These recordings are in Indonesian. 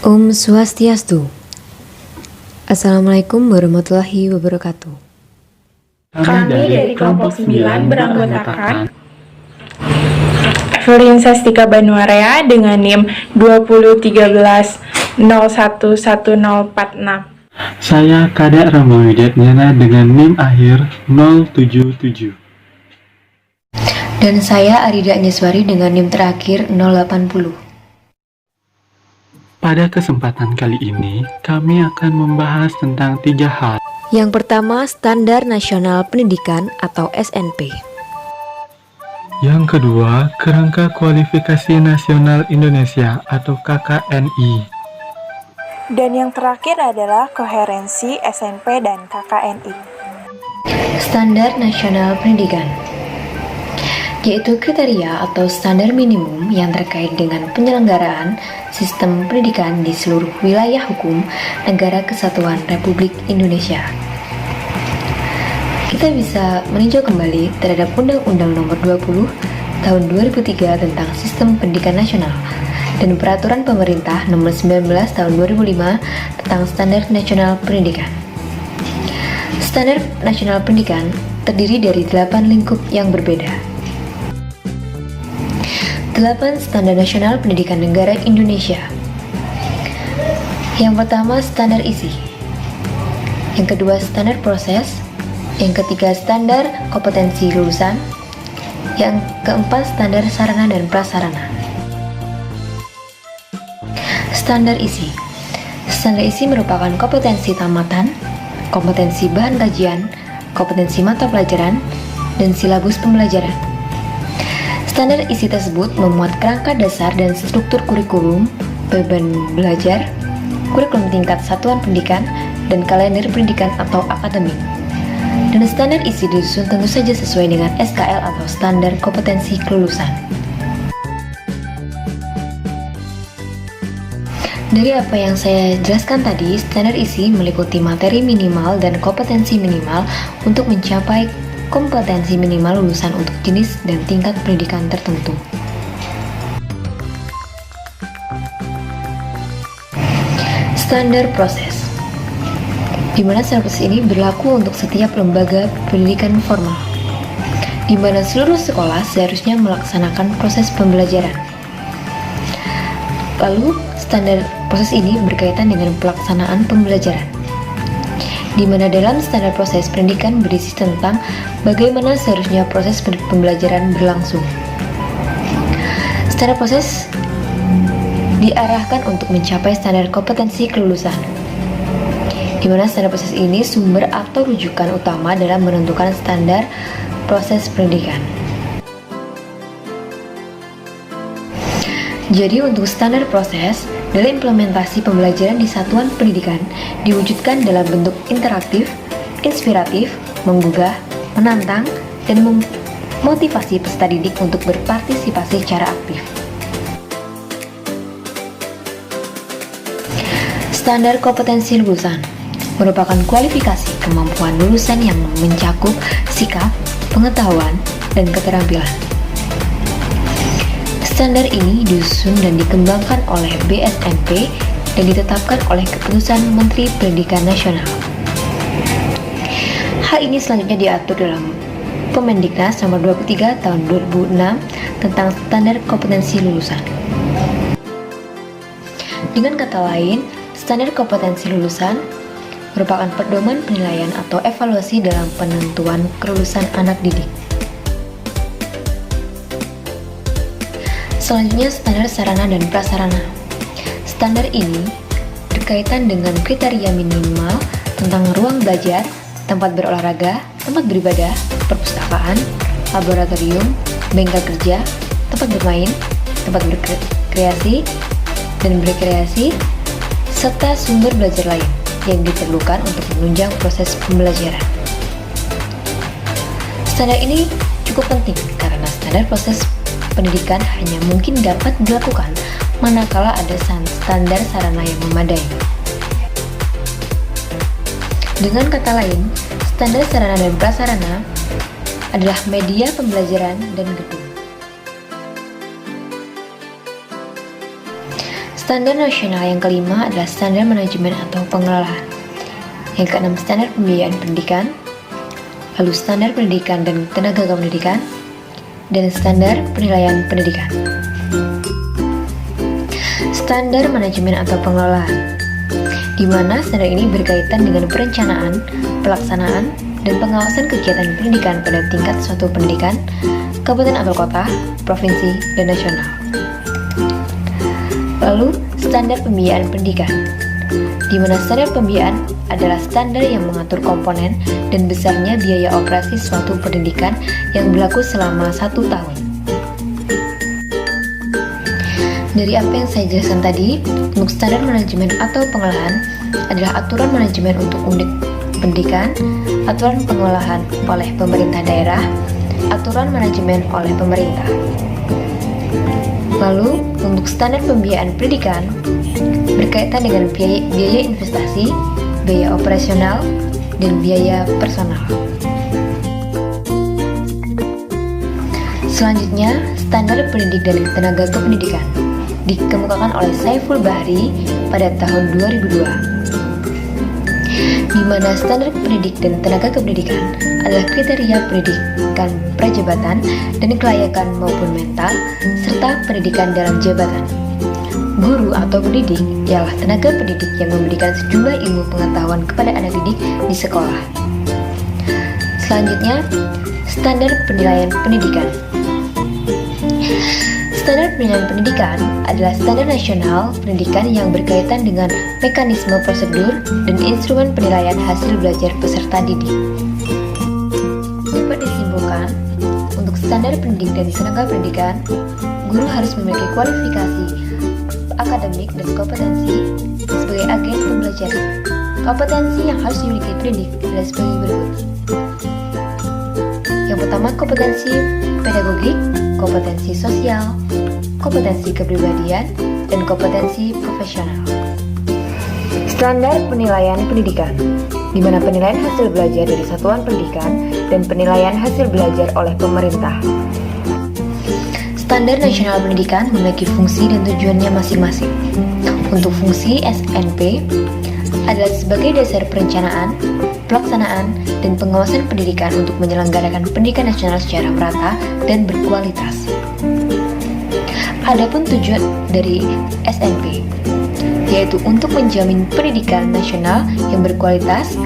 Om Swastiastu. Assalamualaikum warahmatullahi wabarakatuh. Kami dari kelompok 9 beranggotakan Florin Sastika Banuarea dengan NIM 2013011046. Saya Kadek Rama Widyatnyana dengan NIM akhir 077. Dan saya Arida Anyeswari dengan NIM terakhir 080. Pada kesempatan kali ini, kami akan membahas tentang 3 hal. Yang pertama, Standar Nasional Pendidikan atau SNP. Yang kedua, Kerangka Kualifikasi Nasional Indonesia atau KKNI. Dan yang terakhir adalah koherensi SNP dan KKNI. Standar Nasional Pendidikan, yaitu kriteria atau standar minimum yang terkait dengan penyelenggaraan sistem pendidikan di seluruh wilayah hukum Negara Kesatuan Republik Indonesia. Kita bisa meninjau kembali terhadap Undang-Undang Nomor 20 Tahun 2003 tentang Sistem Pendidikan Nasional dan Peraturan Pemerintah Nomor 19 Tahun 2005 tentang Standar Nasional Pendidikan. Standar Nasional Pendidikan terdiri dari 8 lingkup yang berbeda. 8 Standar Nasional Pendidikan Negara Indonesia. Yang pertama, standar isi. Yang kedua, standar proses. Yang ketiga, standar kompetensi lulusan. Yang keempat, standar sarana dan prasarana. Standar isi. Standar isi merupakan kompetensi tamatan, kompetensi bahan kajian, kompetensi mata pelajaran, dan silabus pembelajaran. Standar isi tersebut memuat kerangka dasar dan struktur kurikulum, beban belajar, kurikulum tingkat satuan pendidikan, dan kalender pendidikan atau akademik. Dan standar isi disusun tentu saja sesuai dengan SKL atau standar kompetensi kelulusan. Dari apa yang saya jelaskan tadi, standar isi meliputi materi minimal dan kompetensi minimal untuk mencapai kompetensi minimal lulusan untuk jenis dan tingkat pendidikan tertentu. Standar proses, di mana standar proses ini berlaku untuk setiap lembaga pendidikan formal, di mana seluruh sekolah seharusnya melaksanakan proses pembelajaran. Lalu, standar proses ini berkaitan dengan pelaksanaan pembelajaran, di mana dalam standar proses pendidikan berisi tentang bagaimana seharusnya proses pembelajaran berlangsung. Standar proses diarahkan untuk mencapai standar kompetensi kelulusan, di mana standar proses ini sumber atau rujukan utama dalam menentukan standar proses pendidikan. Jadi untuk standar proses dalam implementasi pembelajaran di satuan pendidikan diwujudkan dalam bentuk interaktif, inspiratif, menggugah, menantang, dan memotivasi peserta didik untuk berpartisipasi secara aktif. Standar kompetensi lulusan merupakan kualifikasi kemampuan lulusan yang mencakup sikap, pengetahuan, dan keterampilan. Standar ini disusun dan dikembangkan oleh BSNP dan ditetapkan oleh Keputusan Menteri Pendidikan Nasional. Hal ini selanjutnya diatur dalam Permendiknas Nomor 23 Tahun 2006 tentang Standar Kompetensi Lulusan. Dengan kata lain, standar kompetensi lulusan merupakan pedoman penilaian atau evaluasi dalam penentuan kelulusan anak didik. Selanjutnya, standar sarana dan prasarana. Standar ini berkaitan dengan kriteria minimal tentang ruang belajar, tempat berolahraga, tempat beribadah, perpustakaan, laboratorium, bengkel kerja, tempat bermain, tempat berkreasi dan berkreasi, serta sumber belajar lain yang diperlukan untuk menunjang proses pembelajaran. Standar ini cukup penting karena standar proses pendidikan hanya mungkin dapat dilakukan manakala ada standar sarana yang memadai. Dengan kata lain, standar sarana dan prasarana adalah media pembelajaran dan gedung. Standar nasional yang kelima adalah standar manajemen atau pengelolaan. Yang keenam, standar pembiayaan pendidikan, lalu standar pendidikan dan tenaga kependidikan, dan standar penilaian pendidikan. Standar manajemen atau pengelolaan, di mana standar ini berkaitan dengan perencanaan, pelaksanaan, dan pengawasan kegiatan pendidikan pada tingkat suatu pendidikan, kabupaten atau kota, provinsi, dan nasional. Lalu, standar pembiayaan pendidikan, di mana standar pembiayaan adalah standar yang mengatur komponen dan besarnya biaya operasi suatu pendidikan yang berlaku selama 1 tahun. Dari apa yang saya jelaskan tadi, untuk standar manajemen atau pengelolaan adalah aturan manajemen untuk unit pendidikan, aturan pengelolaan oleh pemerintah daerah, aturan manajemen oleh pemerintah. Lalu, untuk standar pembiayaan pendidikan berkaitan dengan biaya investasi, biaya operasional, dan biaya personal. Selanjutnya, standar pendidik dan tenaga kependidikan dikemukakan oleh Saiful Bahri pada tahun 2002, di mana standar pendidik dan tenaga kependidikan adalah kriteria pendidikan prajabatan dan kelayakan maupun mental, serta pendidikan dalam jabatan. Guru atau pendidik ialah tenaga pendidik yang memberikan sejumlah ilmu pengetahuan kepada anak didik di sekolah. Selanjutnya, standar penilaian pendidikan. Standar penilaian pendidikan adalah standar nasional pendidikan yang berkaitan dengan mekanisme prosedur dan instrumen penilaian hasil belajar peserta didik. Dapat disimpulkan, untuk standar pendidik dan tenaga pendidikan, guru harus memiliki kualifikasi akademik dan kompetensi sebagai agen pembelajaran. Kompetensi yang harus dimiliki pendidik adalah sebagai berikut. Yang pertama, kompetensi pedagogik, kompetensi sosial, kompetensi kepribadian, dan kompetensi profesional. Standar penilaian pendidikan, di mana penilaian hasil belajar dari satuan pendidikan dan penilaian hasil belajar oleh pemerintah. Standar nasional pendidikan memiliki fungsi dan tujuannya masing-masing. Untuk fungsi SNP adalah sebagai dasar perencanaan, pelaksanaan, dan pengawasan pendidikan untuk menyelenggarakan pendidikan nasional secara merata dan berkualitas. Adapun tujuan dari SNP yaitu untuk menjamin pendidikan nasional yang berkualitas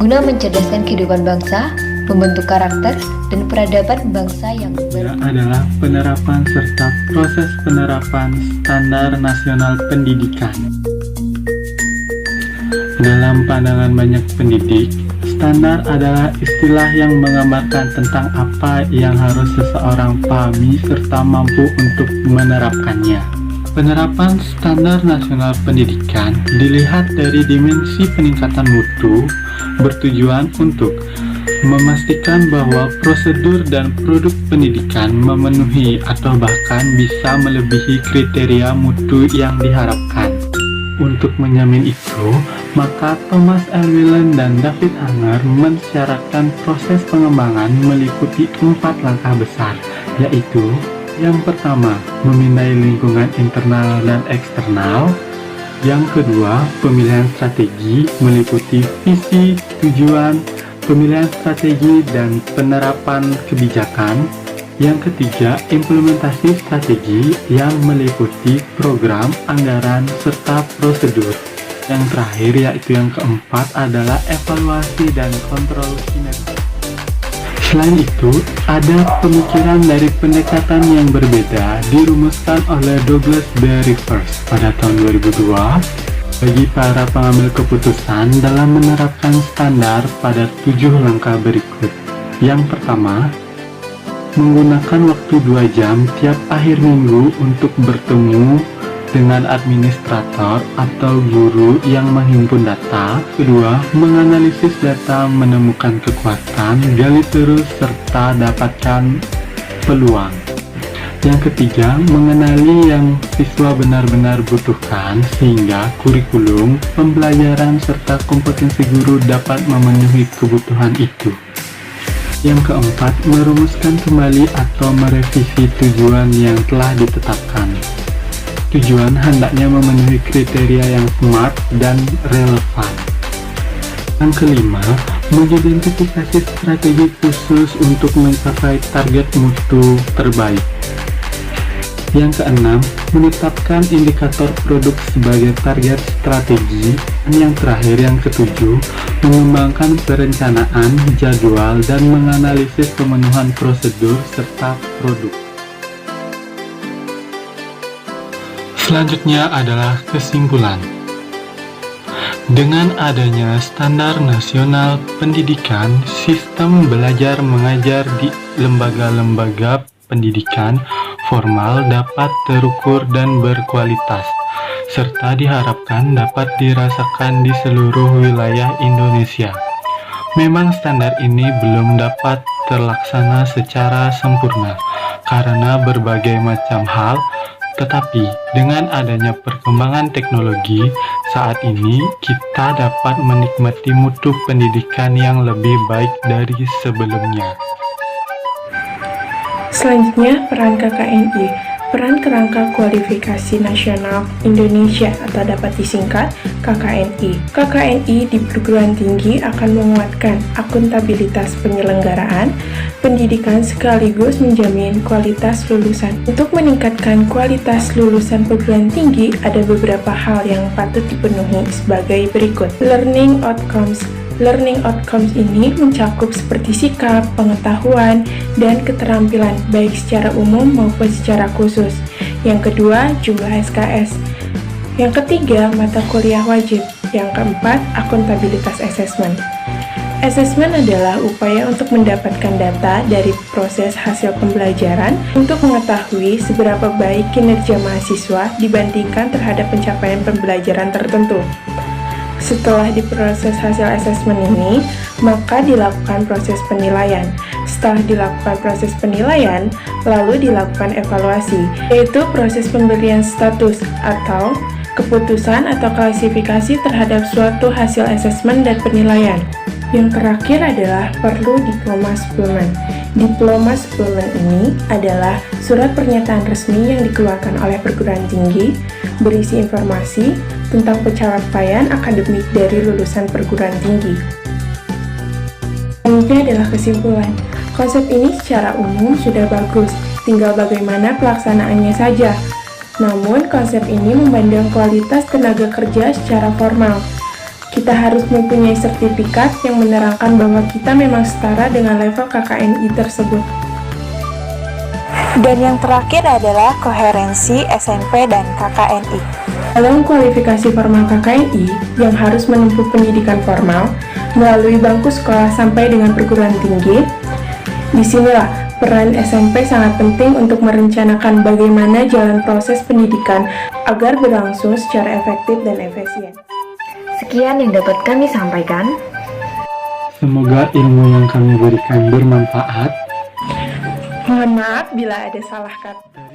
guna mencerdaskan kehidupan bangsa, membentuk karakter dan peradaban bangsa yang adalah penerapan serta proses penerapan standar nasional pendidikan. Dalam pandangan banyak pendidik, standar adalah istilah yang menggambarkan tentang apa yang harus seseorang pahami serta mampu untuk menerapkannya. Penerapan standar nasional pendidikan dilihat dari dimensi peningkatan mutu, bertujuan untuk memastikan bahwa prosedur dan produk pendidikan memenuhi atau bahkan bisa melebihi kriteria mutu yang diharapkan. Untuk menjamin itu, maka Thomas L. Whelan dan David Hanger mensyaratkan proses pengembangan meliputi 4 langkah besar, yaitu yang pertama, memindai lingkungan internal dan eksternal. Yang kedua, pemilihan strategi meliputi visi, tujuan, pemilihan strategi, dan penerapan kebijakan. Yang ketiga, implementasi strategi yang meliputi program, anggaran, serta prosedur. Yang terakhir, yaitu yang keempat, adalah evaluasi dan kontrol kinerja. Selain itu, ada pemikiran dari pendekatan yang berbeda dirumuskan oleh Douglas B. Rivers pada tahun 2002 bagi para pengambil keputusan dalam menerapkan standar pada 7 langkah berikut. Yang pertama, menggunakan waktu 2 jam tiap akhir minggu untuk bertemu dengan administrator atau guru yang menghimpun data. Kedua, menganalisis data, menemukan kekuatan, gali terus, serta dapatkan peluang. Yang ketiga, mengenali yang siswa benar-benar butuhkan sehingga kurikulum, pembelajaran, serta kompetensi guru dapat memenuhi kebutuhan itu. Yang keempat, merumuskan kembali atau merevisi tujuan yang telah ditetapkan. tujuan hendaknya memenuhi kriteria yang smart dan relevan. Yang kelima, mengidentifikasi strategi khusus untuk mencapai target mutu terbaik. Yang keenam, menetapkan indikator produk sebagai target strategi. Dan yang terakhir, yang ketujuh, mengembangkan perencanaan, jadwal, dan menganalisis pemenuhan prosedur serta produk. Selanjutnya adalah kesimpulan. Dengan adanya standar nasional pendidikan, sistem belajar mengajar di lembaga-lembaga pendidikan formal dapat terukur dan berkualitas, serta diharapkan dapat dirasakan di seluruh wilayah Indonesia. Memang standar ini belum dapat terlaksana secara sempurna karena berbagai macam hal, tetapi dengan adanya perkembangan teknologi, saat ini kita dapat menikmati mutu pendidikan yang lebih baik dari sebelumnya. Selanjutnya, peran KKNI. Peran Kerangka Kualifikasi Nasional Indonesia atau dapat disingkat KKNI. KKNI di perguruan tinggi akan menguatkan akuntabilitas penyelenggaraan pendidikan sekaligus menjamin kualitas lulusan. Untuk meningkatkan kualitas lulusan perguruan tinggi, ada beberapa hal yang patut dipenuhi sebagai berikut. Learning outcomes. Learning outcomes ini mencakup seperti sikap, pengetahuan, dan keterampilan baik secara umum maupun secara khusus. Yang kedua, jumlah SKS. Yang ketiga, mata kuliah wajib. Yang keempat, akuntabilitas asesmen. Asesmen adalah upaya untuk mendapatkan data dari proses hasil pembelajaran untuk mengetahui seberapa baik kinerja mahasiswa dibandingkan terhadap pencapaian pembelajaran tertentu. Setelah diproses hasil asesmen ini, maka dilakukan proses penilaian. Setelah dilakukan proses penilaian, lalu dilakukan evaluasi, yaitu proses pemberian status atau keputusan atau klasifikasi terhadap suatu hasil asesmen dan penilaian. Yang terakhir adalah perlu diploma suplemen. Diploma suplemen ini adalah surat pernyataan resmi yang dikeluarkan oleh perguruan tinggi berisi informasi tentang pencapaian akademik dari lulusan perguruan tinggi. Selanjutnya adalah kesimpulan. Konsep ini secara umum sudah bagus, tinggal bagaimana pelaksanaannya saja. Namun, konsep ini memandang kualitas tenaga kerja secara formal. Kita harus mempunyai sertifikat yang menerangkan bahwa kita memang setara dengan level KKNI tersebut. Dan yang terakhir adalah koherensi SNP dan KKNI. Dalam kualifikasi formal KKNI yang harus menempuh pendidikan formal melalui bangku sekolah sampai dengan perguruan tinggi, disinilah peran SMP sangat penting untuk merencanakan bagaimana jalan proses pendidikan agar berlangsung secara efektif dan efisien. Sekian yang dapat kami sampaikan. Semoga ilmu yang kami berikan bermanfaat. Mohon maaf bila ada salah kata.